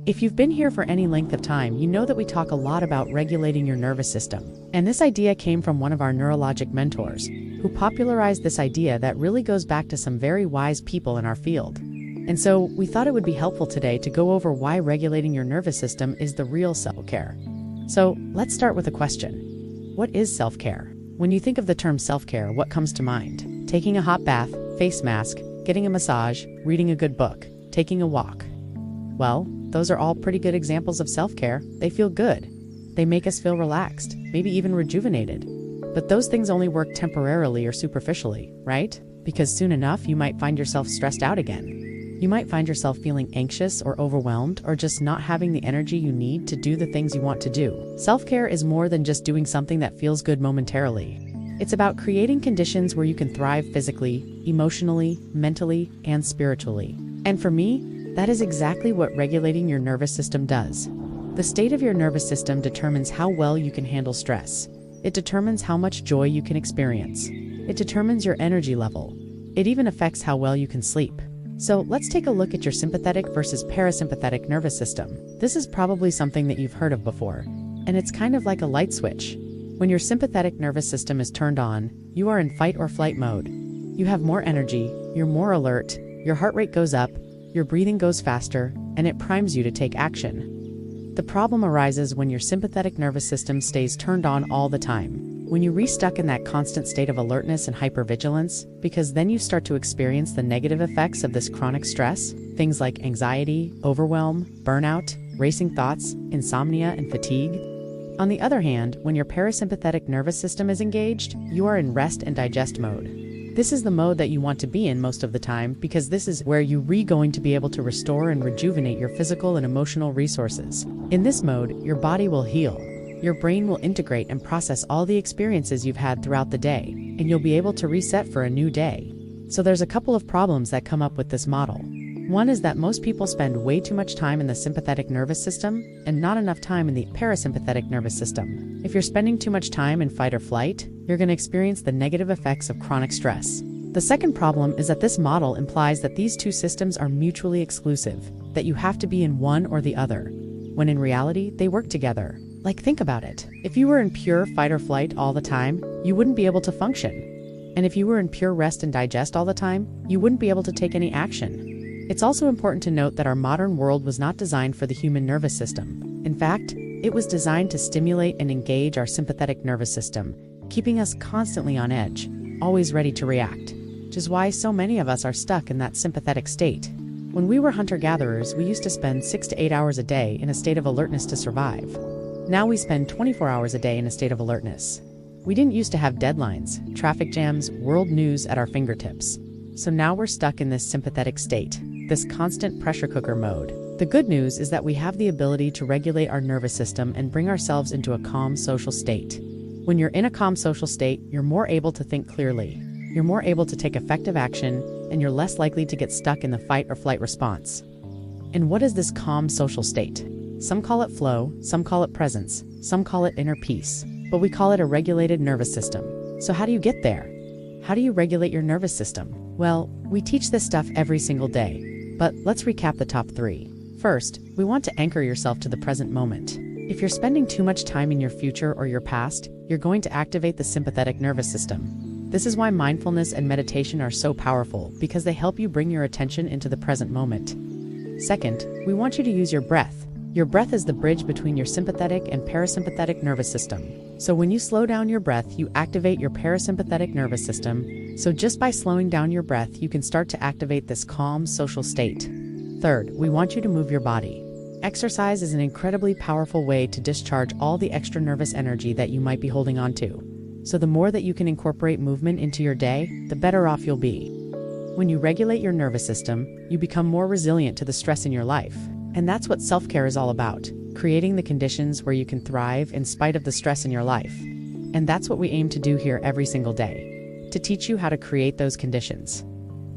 If you've been here for any length of time, you know that we talk a lot about regulating your nervous system. And this idea came from one of our neurologic mentors, who popularized this idea that really goes back to some very wise people in our field. And so we thought it would be helpful today to go over why regulating your nervous system is the real self-care. So let's start with a question. What is self-care? When you think of the term self-care, what comes to mind? Taking a hot bath, face mask, getting a massage, reading a good book, taking a walk. Well, those are all pretty good examples of self-care. They feel good. They make us feel relaxed, maybe even rejuvenated. But those things only work temporarily or superficially, right? Because soon enough, you might find yourself stressed out again. You might find yourself feeling anxious or overwhelmed or just not having the energy you need to do the things you want to do. Self-care is more than just doing something that feels good momentarily. It's about creating conditions where you can thrive physically, emotionally, mentally, and spiritually. And for me, that is exactly what regulating your nervous system does. The state of your nervous system determines how well you can handle stress. It determines how much joy you can experience. It determines your energy level. It even affects how well you can sleep. So let's take a look at your sympathetic versus parasympathetic nervous system. This is probably something that you've heard of before, and it's kind of like a light switch. When your sympathetic nervous system is turned on, you are in fight or flight mode. You have more energy, you're more alert, your heart rate goes up, your breathing goes faster, and it primes you to take action. The problem arises when your sympathetic nervous system stays turned on all the time. When you re-stuck in that constant state of alertness and hypervigilance, because then you start to experience the negative effects of this chronic stress, things like anxiety, overwhelm, burnout, racing thoughts, insomnia, and fatigue. On the other hand, when your parasympathetic nervous system is engaged, you are in rest and digest mode. This is the mode that you want to be in most of the time because this is where you're going to be able to restore and rejuvenate your physical and emotional resources. In this mode, your body will heal. Your brain will integrate and process all the experiences you've had throughout the day, and you'll be able to reset for a new day. So there's a couple of problems that come up with this model. One is that most people spend way too much time in the sympathetic nervous system and not enough time in the parasympathetic nervous system. If you're spending too much time in fight or flight, you're going to experience the negative effects of chronic stress. The second problem is that this model implies that these two systems are mutually exclusive, that you have to be in one or the other, when in reality, they work together. Like, think about it. If you were in pure fight or flight all the time, you wouldn't be able to function. And if you were in pure rest and digest all the time, you wouldn't be able to take any action. It's also important to note that our modern world was not designed for the human nervous system. In fact, it was designed to stimulate and engage our sympathetic nervous system, keeping us constantly on edge, always ready to react, which is why so many of us are stuck in that sympathetic state. When we were hunter-gatherers, we used to spend 6 to 8 hours a day in a state of alertness to survive. Now we spend 24 hours a day in a state of alertness. We didn't used to have deadlines, traffic jams, world news at our fingertips. So now we're stuck in this sympathetic state, this constant pressure cooker mode. The good news is that we have the ability to regulate our nervous system and bring ourselves into a calm social state. When you're in a calm social state, you're more able to think clearly. You're more able to take effective action, and you're less likely to get stuck in the fight or flight response. And what is this calm social state? Some call it flow, some call it presence, some call it inner peace, but we call it a regulated nervous system. So how do you get there? How do you regulate your nervous system? Well, we teach this stuff every single day, but let's recap the top 3. First, we want to anchor yourself to the present moment. If you're spending too much time in your future or your past, you're going to activate the sympathetic nervous system. This is why mindfulness and meditation are so powerful, because they help you bring your attention into the present moment. Second, we want you to use your breath. Your breath is the bridge between your sympathetic and parasympathetic nervous system. So when you slow down your breath, you activate your parasympathetic nervous system. So just by slowing down your breath, you can start to activate this calm social state. Third, we want you to move your body. Exercise is an incredibly powerful way to discharge all the extra nervous energy that you might be holding on to. So the more that you can incorporate movement into your day, the better off you'll be. When you regulate your nervous system, you become more resilient to the stress in your life. And that's what self-care is all about, creating the conditions where you can thrive in spite of the stress in your life. And that's what we aim to do here every single day, to teach you how to create those conditions.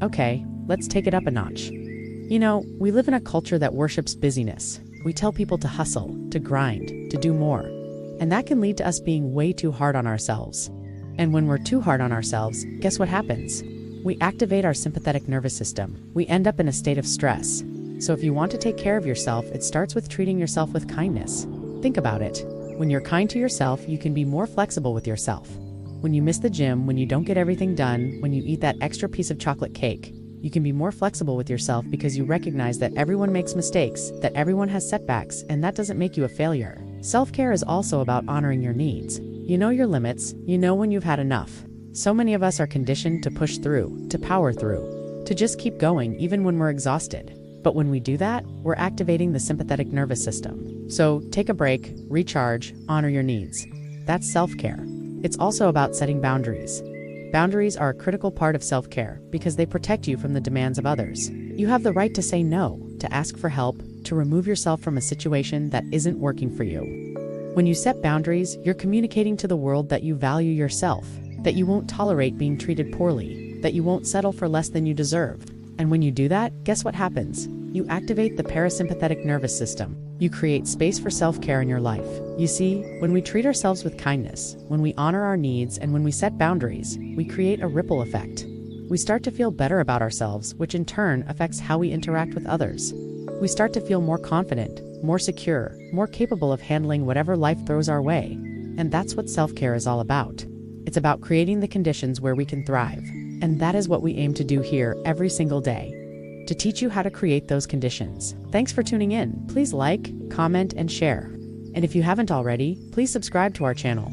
Okay, let's take it up a notch. You know, we live in a culture that worships busyness. We tell people to hustle, to grind, to do more. And that can lead to us being way too hard on ourselves. And when we're too hard on ourselves, guess what happens? We activate our sympathetic nervous system. We end up in a state of stress. So if you want to take care of yourself, it starts with treating yourself with kindness. Think about it. When you're kind to yourself, you can be more flexible with yourself. When you miss the gym, when you don't get everything done, when you eat that extra piece of chocolate cake, you can be more flexible with yourself because you recognize that everyone makes mistakes, that everyone has setbacks, and that doesn't make you a failure. Self-care is also about honoring your needs. You know your limits, you know when you've had enough. So many of us are conditioned to push through, to power through, to just keep going even when we're exhausted. But when we do that, we're activating the sympathetic nervous system. So take a break, recharge, honor your needs. That's self-care. It's also about setting boundaries. Boundaries are a critical part of self-care because they protect you from the demands of others. You have the right to say no, to ask for help, to remove yourself from a situation that isn't working for you. When you set boundaries, you're communicating to the world that you value yourself, that you won't tolerate being treated poorly, that you won't settle for less than you deserve. And when you do that, guess what happens? You activate the parasympathetic nervous system. You create space for self-care in your life. You see, when we treat ourselves with kindness, when we honor our needs, and when we set boundaries, we create a ripple effect. We start to feel better about ourselves, which in turn affects how we interact with others. We start to feel more confident, more secure, more capable of handling whatever life throws our way. And that's what self-care is all about. It's about creating the conditions where we can thrive. And that is what we aim to do here every single day, to teach you how to create those conditions. Thanks for tuning in. Please like, comment, and share. And if you haven't already, please subscribe to our channel.